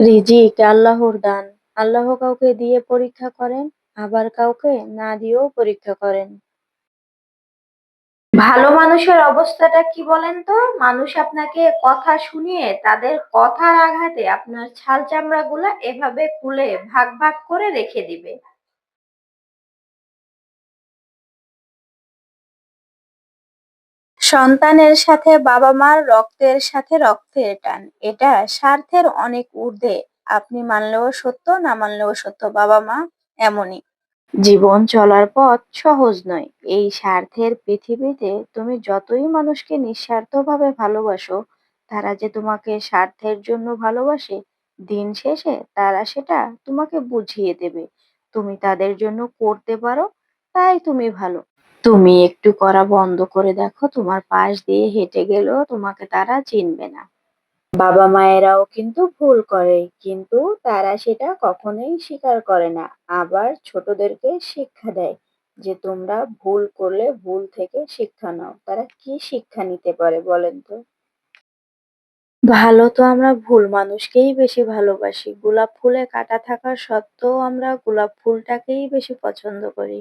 রিজিক আল্লাহর দান। আল্লাহ কাউকে দিয়ে পরীক্ষা করেন, আবার কাউকে না দিয়েও পরীক্ষা করেন। ভালো মানুষের অবস্থাটা কি বলেন তো? মানুষ আপনাকে কথা শুনিয়ে তাদের কথার আঘাতে আপনার ছাল চামড়াগুলা এভাবে খুলে ভাগ ভাগ করে রেখে দিবে। সন্তানের সাথে বাবা-মার রক্তের সাথে রক্তের টান। এটা স্বার্থের অনেক ঊর্ধ্বে। আপনি মানলেও সত্য, না মানলেও সত্য। বাবা-মা এমনই। জীবন চলার পথ সহজ নয়। এই স্বার্থের পৃথিবীতে তুমি যতই মানুষকে নিঃস্বার্থভাবে ভালোবাসো, তারা যে তোমাকে স্বার্থের জন্য ভালোবাসে, দিন শেষে তারা সেটা তোমাকে বুঝিয়ে দেবে। তুমি তাদের জন্য করতে পারো, তাই তুমি ভালো। তুমি একটু করা বন্ধ করে দেখো, তোমার পাশ দিয়ে হেঁটে গেলেও তোমাকে তারা চিনবে না। বাবা-মায়েরাও কিন্তু ভুল করে, কিন্তু তারা সেটা কখনোই স্বীকার করে না। আবার ছোটদেরকে শিক্ষা দেয় যে তোমরা ভুল করলে ভুল থেকে শিক্ষা নাও। তারা কি শিক্ষা নিতে পারে বলেন তো? ভালো তো আমরা ভুল মানুষকেই বেশি ভালোবাসি। গোলাপ ফুলে কাঁটা থাকা সত্ত্বেও আমরা গোলাপ ফুলটাকেই বেশি পছন্দ করি।